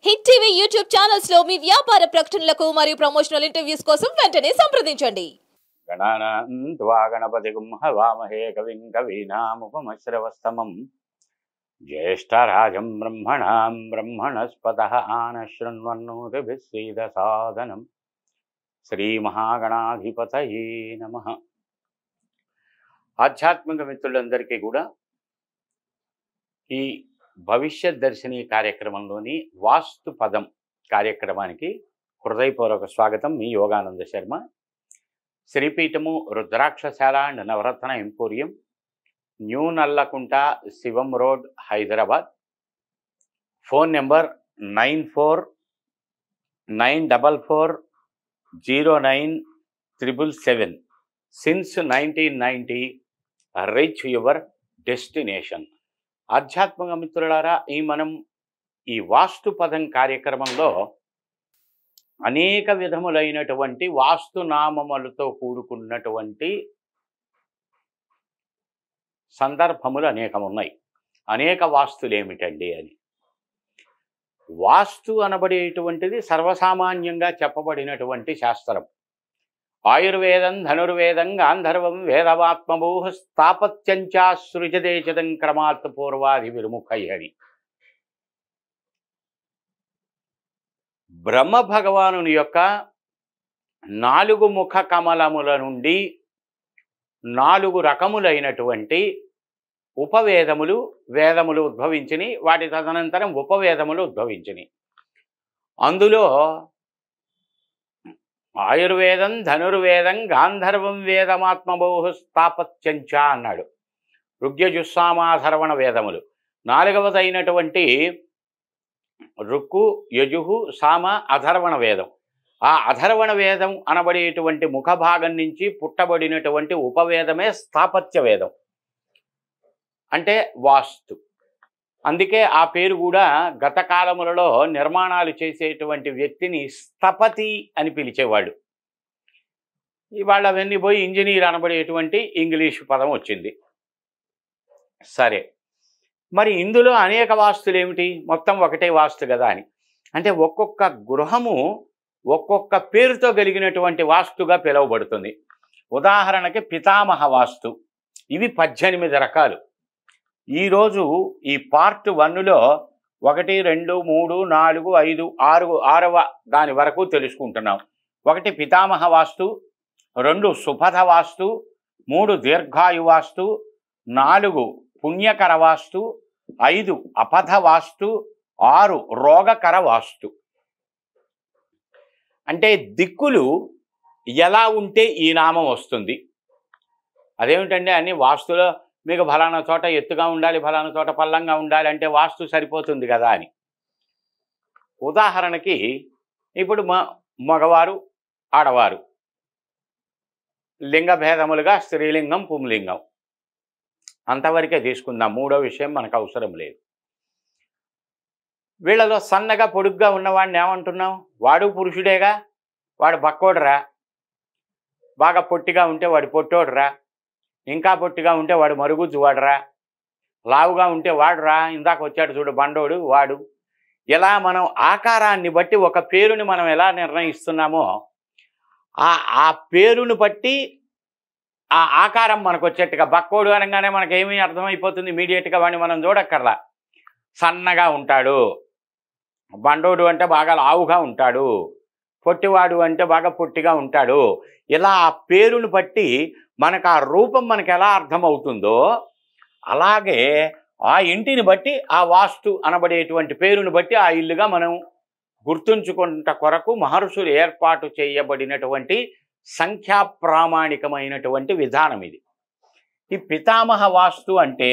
Hit TV YouTube channels లో మీ వ్యాపార ప్రకటనలకు మరియు ప్రమోషనల్ ఇంటర్వ్యూస్ కోసం వెంటనే సంప్రదించండి. గణానాం త్వా గణపతిగుం హవామహే కవిం కవీనాముపమశ్రవస్తమం జ్యేష్ఠరాజం బ్రహ్మణాం బ్రహ్మణస్పతః ఆనశృణ్వన్నోతిభిస్సీదసాదనం శ్రీమహాగణాధిపతయే నమః. ఆధ్యాత్మిక మిత్రులందరికీ కూడా ఈ భవిష్యత్ దర్శిని కార్యక్రమంలోని వాస్తు పదం కార్యక్రమానికి హృదయపూర్వక స్వాగతం. మీ యోగానంద శర్మ. శ్రీపీఠము రుద్రాక్షశాల and Navaratna emporium, new Nallakunta, Shivam road, Hyderabad. Phone number 9494409777. Since 1990 reach your destination. ఆధ్యాత్మిక మిత్రులారా, మనం ఈ వాస్తు పదం కార్యక్రమంలో అనేక విధములైనటువంటి వాస్తునామములతో కూడుకున్నటువంటి సందర్భములు అనేకం ఉన్నాయి. అనేక వాస్తులు ఏమిటండి అని. వాస్తు అనబడేటువంటిది సర్వసామాన్యంగా చెప్పబడినటువంటి శాస్త్రం. ఆయుర్వేదం, ధనుర్వేదం, గాంధర్వం, వేదవాత్మభూః స్థాపత్యంచా సృజదేశదం క్రమాత్ పూర్వాది విముఖై అని. బ్రహ్మ భగవానుని యొక్క 4 ముఖ కమలముల నుండి 4 రకములైనటువంటి ఉపవేదములు, వేదములు ఉద్భవించినాయి. వాటి తదనంతరం ఉపవేదములు ఉద్భవించినాయి. అందులో ఆయుర్వేదం, ధనుర్వేదం, గాంధర్వం, వేదమాత్మభూః స్థాపత్యంచ అన్నాడు. ఋగ్యజుస్సామాధర్వణ వేదములు. 4వదైనటువంటి ఋక్కు, యజుహు, సామ, అధర్వణ వేదం. ఆ అధర్వణ వేదం అనబడేటువంటి ముఖభాగం నుంచి పుట్టబడినటువంటి ఉపవేదమే స్థాపత్య వేదం, అంటే వాస్తు. అందుకే ఆ పేరు కూడా గత కాలములలో నిర్మాణాలు చేసేటువంటి వ్యక్తిని స్థపతి అని పిలిచేవాడు. ఇవాళ అవన్నీ పోయి ఇంజనీర్ అనబడేటువంటి ఇంగ్లీషు పదం వచ్చింది. సరే, మరి ఇందులో అనేక వాస్తులు ఏమిటి? మొత్తం ఒకటే వాస్తు కదా అని. అంటే ఒక్కొక్క గృహము ఒక్కొక్క పేరుతో కలిగినటువంటి వాస్తుగా పిలువబడుతుంది. ఉదాహరణకి పితామహ వాస్తు. ఇవి 18 రకాలు. ఈరోజు ఈ పార్ట్ 1లో 1, 2, 3, 4, 5, 6, 6వ దాని వరకు తెలుసుకుంటున్నాం. 1 పితామహ వాస్తు, 2 సుపథ వాస్తు, 3 దీర్ఘాయు వాస్తు, 4 పుణ్యకర వాస్తు, 5 అపథ వాస్తు, 6 రోగకర వాస్తు. అంటే దిక్కులు ఎలా ఉంటే ఈ నామం వస్తుంది. అదేమిటంటే అన్ని వాస్తులో మీకు ఫలానా చోట ఎత్తుగా ఉండాలి, ఫలానా చోట పల్లంగా ఉండాలి అంటే వాస్తు సరిపోతుంది కదా అని. ఉదాహరణకి ఇప్పుడు మగవారు, ఆడవారు లింగ భేదములుగా స్త్రీలింగం, పుంలింగం అంతవరకే తీసుకుందాం. 3వ విషయం మనకు అవసరం లేదు. వీళ్ళలో సన్నగా పొడుగ్గా ఉన్నవాడిని ఏమంటున్నాం? వాడు పురుషుడేగా, వాడు బక్కోడురా. బాగా పొట్టిగా ఉంటే వాడు పొట్టోడురా. ఇంకా పొట్టిగా ఉంటే వాడు మరుగుజ్జు వాడురా. లావుగా ఉంటే వాడురా. ఇందాక వచ్చాడు చూడు బండోడు వాడు. ఇలా మనం ఆకారాన్ని బట్టి ఒక పేరుని మనం ఎలా నిర్ణయిస్తున్నామో ఆ పేరుని బట్టి ఆ ఆకారం మనకు వచ్చేట్టుగా. బక్కోడు అనగానే మనకేమీ అర్థమైపోతుంది ఇమీడియట్గా, వాడిని మనం చూడక్కర్లా. సన్నగా ఉంటాడు. బండోడు అంటే బాగా లావుగా ఉంటాడు. పొట్టివాడు అంటే బాగా పొట్టిగా ఉంటాడు. ఇలా ఆ పేరుని బట్టి మనకు ఆ రూపం మనకు ఎలా అర్థమవుతుందో అలాగే ఆ ఇంటిని బట్టి ఆ వాస్తు అనబడేటువంటి పేరుని బట్టి ఆ ఇల్లుగా మనం గుర్తుంచుకుంట కొరకు మహర్షులు ఏర్పాటు చేయబడినటువంటి సంఖ్యా ప్రామాణికమైనటువంటి విధానం ఇది. ఈ పితామహ వాస్తు అంటే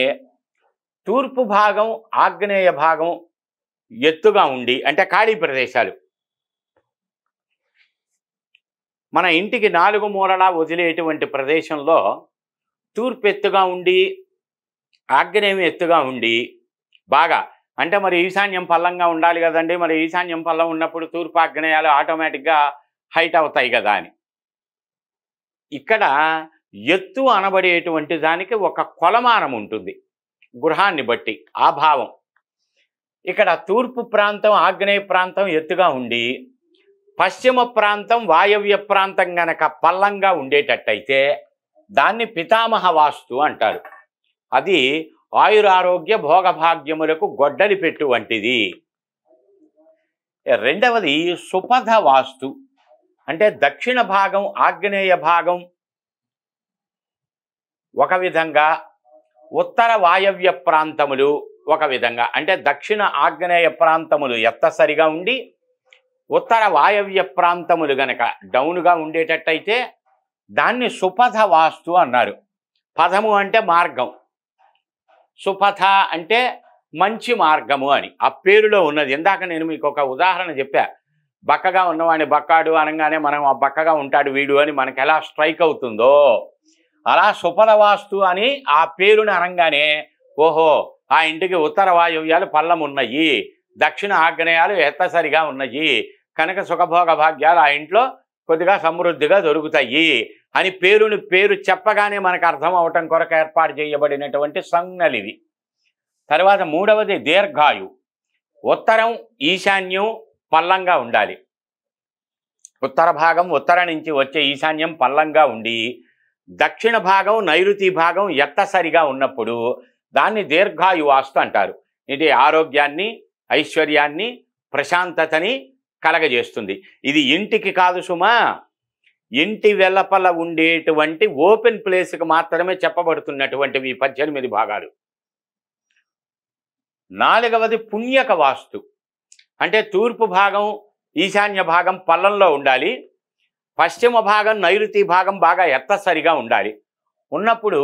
తూర్పు భాగం, ఆగ్నేయ భాగం ఎత్తుగా ఉండి, అంటే ఖాళీ ప్రదేశాలు. మన ఇంటికి 4 మూలలా వదిలేటువంటి ప్రదేశంలో తూర్పు ఎత్తుగా ఉండి, ఆగ్నేయం ఎత్తుగా ఉండి బాగా, అంటే మరి ఈశాన్యం పల్లంగా ఉండాలి కదండి. మరి ఈశాన్యం పల్లం ఉన్నప్పుడు తూర్పు ఆగ్నేయాలు ఆటోమేటిక్గా హైట్ అవుతాయి కదా అని. ఇక్కడ ఎత్తు అనబడేటువంటి దానికి ఒక కొలమానం ఉంటుంది గృహాన్ని బట్టి, ఆ భావం. ఇక్కడ తూర్పు ప్రాంతం ఆగ్నేయ ప్రాంతం ఎత్తుగా ఉండి పశ్చిమ ప్రాంతం వాయవ్య ప్రాంతం గనక పల్లంగా ఉండేటట్టయితే దాన్ని పితామహ వాస్తు అంటారు. అది ఆయురారోగ్య భోగభాగ్యములకు గొడ్డలి పెట్టు వంటిది. రెండవది సుపథ వాస్తు. అంటే దక్షిణ భాగం ఆగ్నేయ భాగం ఒక విధంగా, ఉత్తర వాయవ్య ప్రాంతములు ఒక విధంగా. అంటే దక్షిణ ఆగ్నేయ ప్రాంతములు ఎత్తసరిగా ఉండి ఉత్తర వాయవ్య ప్రాంతములు గనక డౌన్గా ఉండేటట్టయితే దాన్ని సుపథ వాస్తు అన్నారు. పథము అంటే మార్గం, సుపథ అంటే మంచి మార్గము అని ఆ పేరులో ఉన్నది. ఇందాక నేను మీకు ఒక ఉదాహరణ చెప్పా. బక్కగా ఉన్నవాడిని బక్కాడు అనగానే మనం ఆ బక్కగా ఉంటాడు వీడు అని మనకు ఎలా స్ట్రైక్ అవుతుందో, అలా సుపథ వాస్తు అని ఆ పేరుని అనగానే ఓహో ఆ ఇంటికి ఉత్తర వాయువ్యాలు పల్లం ఉన్నాయి, దక్షిణ ఆగ్నేయాలు ఎత్తసరిగా ఉన్నాయి కనుక సుఖభోగ భాగ్యాలు ఆ ఇంట్లో కొద్దిగా సమృద్ధిగా దొరుకుతాయి అని పేరు చెప్పగానే మనకు అర్థం అవటం కొరకు ఏర్పాటు చేయబడినటువంటి సంజ్ఞలివి. తర్వాత మూడవది దీర్ఘాయు. ఉత్తరం ఈశాన్యం పల్లంగా ఉండాలి. ఉత్తర భాగం ఉత్తర నుంచి వచ్చే ఈశాన్యం పల్లంగా ఉండి దక్షిణ భాగం నైరుతి భాగం ఎత్తసరిగా ఉన్నప్పుడు దాన్ని దీర్ఘాయు వాస్తు అంటారు. ఇది ఆరోగ్యాన్ని, ఐశ్వర్యాన్ని, ప్రశాంతతని కలగజేస్తుంది. ఇది ఇంటికి కాదు సుమా, ఇంటి వెల్లపల ఉండేటువంటి ఓపెన్ ప్లేస్కి మాత్రమే చెప్పబడుతున్నటువంటివి 18 భాగాలు. నాలుగవది పుణ్యక వాస్తు. అంటే తూర్పు భాగం ఈశాన్య భాగం పల్లంలో ఉండాలి, పశ్చిమ భాగం నైరుతి భాగం బాగా ఎత్తసరిగా ఉండాలి. ఉన్నప్పుడు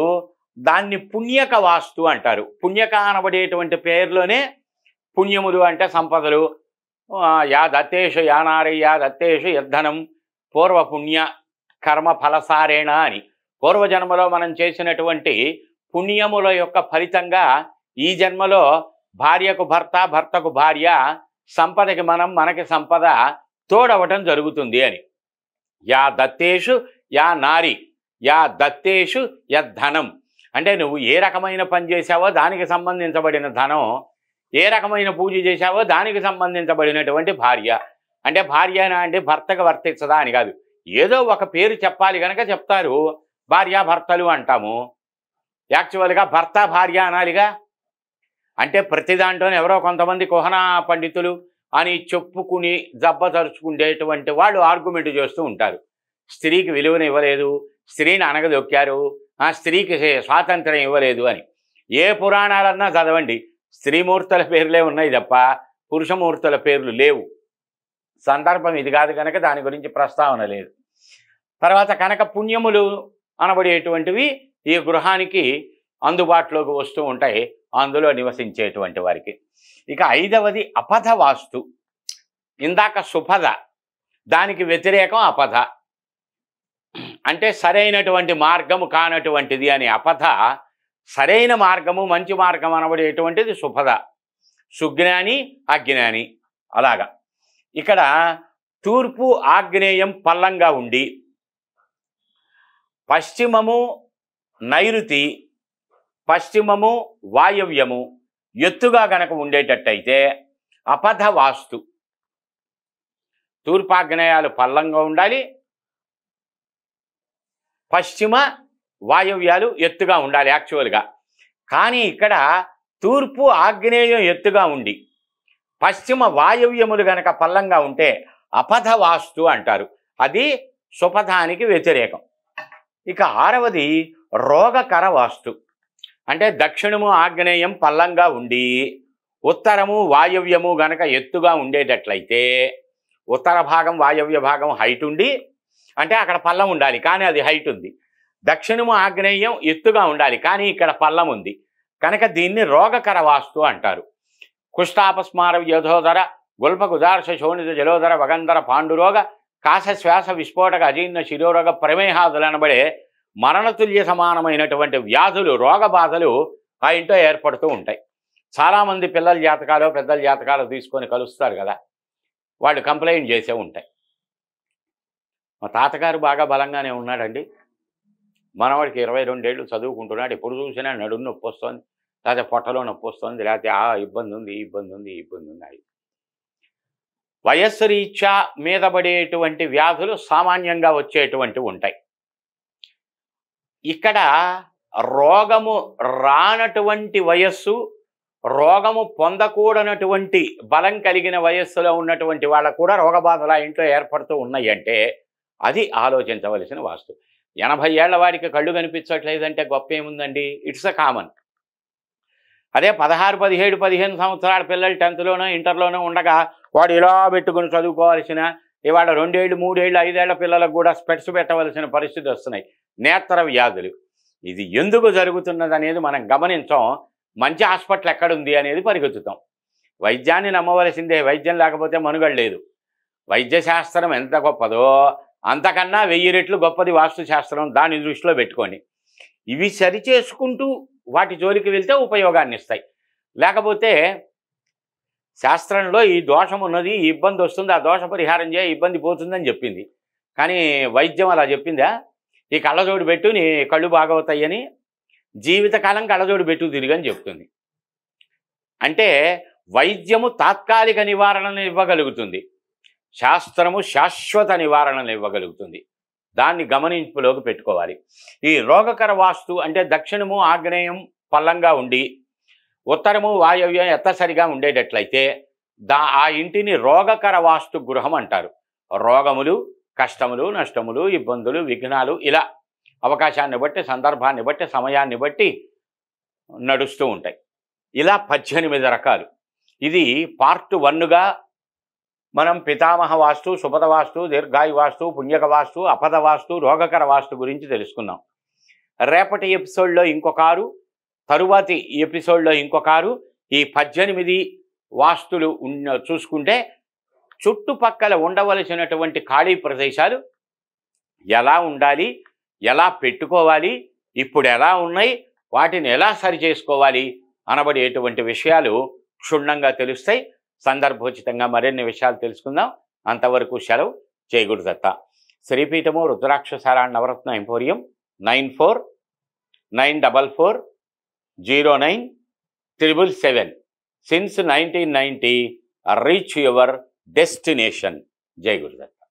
దాన్ని పుణ్యక వాస్తు అంటారు. పుణ్యక అనబడేటువంటి పేరులోనే పుణ్యములు అంటే సంపదలు. యా దత్తేషు యానారి యా దత్తేషు యద్ధనం పూర్వపుణ్య కర్మ ఫలసారేణ అని పూర్వజన్మలో మనం చేసినటువంటి పుణ్యముల యొక్క ఫలితంగా ఈ జన్మలో భార్యకు భర్త, భర్తకు భార్య, సంపదకి మనం, మనకి సంపద తోడవటం జరుగుతుంది అని. యా దత్తేషు యా నారి యా దత్తేషు యద్ధనం. అంటే నువ్వు ఏ రకమైన పని చేశావో దానికి సంబంధించబడిన ధనం, ఏ రకమైన పూజ చేశావో దానికి సంబంధించబడినటువంటి భార్య. అంటే భార్య అంటే భర్తకు వర్తించదా అని కాదు, ఏదో ఒక పేరు చెప్పాలి కనుక చెప్తారు, భార్యాభర్తలు అంటాము. యాక్చువల్గా భర్త భార్య అనాలిగా. అంటే ప్రతి దాంట్లోనే ఎవరో కొంతమంది కుహనా పండితులు అని చెప్పుకుని జబ్బతరుచుకునేటువంటి వాళ్ళు ఆర్గ్యుమెంట్ చేస్తూ ఉంటారు. స్త్రీకి విలువను ఇవ్వలేదు, స్త్రీని అనగదొక్కారు, ఆ స్త్రీకి స్వాతంత్రం ఇవ్వలేదు అని. ఏ పురాణాలన్నా చదవండి, స్త్రీమూర్తుల పేర్లే ఉన్నాయి తప్ప పురుషమూర్తుల పేర్లు లేవు. సందర్భం ఇది కాదు కనుక దాని గురించి ప్రస్తావన లేదు. తర్వాత కనుక పుణ్యములు అనబడేటువంటివి ఈ గృహానికి అందుబాటులోకి వస్తూ ఉంటాయి, అందులో నివసించేటువంటి వారికి. ఇక ఐదవది అపథ వాస్తు. ఇందాక సుపథ, దానికి వ్యతిరేకం అపథ. అంటే సరైనటువంటి మార్గము కానటువంటిది అని అపథ. సరైన మార్గము, మంచి మార్గం అనబడేటువంటిది సుపథ. సుజ్ఞాని, అజ్ఞాని అలాగా. ఇక్కడ తూర్పు ఆగ్నేయం పల్లంగా ఉండి పశ్చిమము నైరుతి, పశ్చిమము వాయవ్యము ఎత్తుగా గనక ఉండేటట్టయితే అపథ వాస్తు. తూర్పాగ్నేయాలు పల్లంగా ఉండాలి, పశ్చిమ వాయవ్యాలు ఎత్తుగా ఉండాలి యాక్చువల్గా. కానీ ఇక్కడ తూర్పు ఆగ్నేయం ఎత్తుగా ఉండి పశ్చిమ వాయవ్యములు గనక పల్లంగా ఉంటే అపథ వాస్తు అంటారు. అది సుపథానికి వ్యతిరేకం. ఇక ఆరవది రోగకర వాస్తు. అంటే దక్షిణము ఆగ్నేయం పల్లంగా ఉండి ఉత్తరము వాయవ్యము గనక ఎత్తుగా ఉండేటట్లయితే ఉత్తర భాగం వాయవ్య భాగం హైట్ ఉండి, అంటే అక్కడ పల్లం ఉండాలి కానీ అది హైట్ ఉంది. దక్షిణము ఆగ్నేయం ఎత్తుగా ఉండాలి కానీ ఇక్కడ పల్లం ఉంది కనుక దీన్ని రోగకర వాస్తు అంటారు. కుష్టాపస్మార యథోదర గుల్పకుదార్శ శోణిత జలోదర వగంధర పాండురోగ కాశ శ్వాస విస్ఫోటక అజీర్ణ శిరోరోగ ప్రమేహాదులు అనబడే మరణతుల్య సమానమైనటువంటి వ్యాధులు, రోగ బాధలు ఆ ఇంట్లో ఏర్పడుతూ ఉంటాయి. చాలామంది పిల్లల జాతకాలు, పెద్దల జాతకాలు తీసుకొని కలుస్తారు కదా, వాళ్ళు కంప్లైంట్ చేసే ఉంటాయి. మా తాతగారు బాగా బలంగానే ఉన్నాడండి, మనవాడికి 22 ఏళ్ళు చదువుకుంటున్నాడు, ఎప్పుడు చూసినా నడుము నొప్పి వస్తుంది, లేకపోతే పొట్టలో నొప్పి వస్తుంది, లేకపోతే ఆ ఇబ్బంది ఉంది, ఈ ఇబ్బంది ఉంది, ఈ ఇబ్బంది ఉంది. అది వయస్సు రీత్యా మీద పడేటువంటి వ్యాధులు సామాన్యంగా వచ్చేటువంటివి ఉంటాయి. ఇక్కడ రోగము రానటువంటి వయస్సు, రోగము పొందకూడనటువంటి బలం కలిగిన వయస్సులో ఉన్నటువంటి వాళ్ళకు కూడా రోగబాధలు ఆ ఇంట్లో ఏర్పడుతూ ఉన్నాయి అంటే అది ఆలోచించవలసిన వాస్తు. 80 ఏళ్ల వాడికి కళ్ళు కనిపించట్లేదంటే గొప్ప ఏముందండి, ఇట్స్ అ కామన్. అదే 16, 17, 15 సంవత్సరాల పిల్లలు 10th ఇంటర్లోనో ఉండగా వాడు ఇలా పెట్టుకుని చదువుకోవాల్సిన, ఇవాళ 2 ఏళ్ళు 3 ఏళ్ళు 5 ఏళ్ల పిల్లలకు కూడా స్పెట్స్ పెట్టవలసిన పరిస్థితి వస్తున్నాయి. నేత్ర వ్యాధులు. ఇది ఎందుకు జరుగుతున్నది అనేది మనం గమనించాం. మంచి హాస్పిటల్ ఎక్కడుంది అనేది పరిగెత్తుతాం. వైద్యాన్ని నమ్మవలసిందే, వైద్యం లేకపోతే మనుగడ లేదు. వైద్యశాస్త్రం ఎంత గొప్పదో అంతకన్నా 1000 రెట్లు గొప్పది వాస్తుశాస్త్రం. దాన్ని దృష్టిలో పెట్టుకోండి. ఇవి సరిచేసుకుంటూ వాటి జోలికి వెళ్తే ఉపయోగాన్ని ఇస్తాయి. లేకపోతే శాస్త్రంలో ఈ దోషం ఉన్నది, ఈ ఇబ్బంది వస్తుంది, ఆ దోష పరిహారం చేయ ఇబ్బంది పోతుందని చెప్పింది. కానీ వైద్యం అలా చెప్పిందా? ఈ కళ్ళజోడు పెట్టు నీ కళ్ళు బాగవుతాయని, జీవితకాలం కళ్ళజోడు పెట్టు తిరిగని చెప్తుంది. అంటే వైద్యము తాత్కాలిక నివారణను ఇవ్వగలుగుతుంది, శాస్త్రము శాశ్వత నివారణను ఇవ్వగలుగుతుంది. దాన్ని గమనింపులోకి పెట్టుకోవాలి. ఈ రోగకర వాస్తు అంటే దక్షిణము ఆగ్నేయం పల్లంగా ఉండి ఉత్తరము వాయవ్యం ఎత్తసరిగా ఉండేటట్లయితే ఆ ఇంటిని రోగకర వాస్తు గృహం అంటారు. రోగములు, కష్టములు, నష్టములు, ఇబ్బందులు, విఘ్నాలు ఇలా అవకాశాన్ని బట్టి, సందర్భాన్ని బట్టి, సమయాన్ని బట్టి నడుస్తూ ఉంటాయి. ఇలా 18 రకాలు. ఇది పార్ట్ 1గా మనం పితామహ వాస్తు, శుభద వాస్తు, దీర్ఘాయు వాస్తు, పుణ్యక వాస్తు, అపద వాస్తు, రోగకర వాస్తు గురించి తెలుసుకున్నాం. రేపటి ఎపిసోడ్లో ఇంకొకారు, తరువాతి ఎపిసోడ్లో ఇంకొకారు. ఈ 18 వాస్తులు చూసుకుంటే చుట్టుపక్కల ఉండవలసినటువంటి ఖాళీ ప్రదేశాలు ఎలా ఉండాలి, ఎలా పెట్టుకోవాలి, ఇప్పుడు ఎలా ఉన్నాయి, వాటిని ఎలా సరి చేసుకోవాలి అనబడేటువంటి విషయాలు క్షుణ్ణంగా తెలుస్తాయి. సందర్భోచితంగా మరిన్ని విషయాలు తెలుసుకుందాం. అంతవరకు సెలవు. జై గురుదత్త. శ్రీపీఠము రుద్రాక్షసార నవరత్న emporium 9494409777. Since 1990, reach your destination. Jai Gurudatta.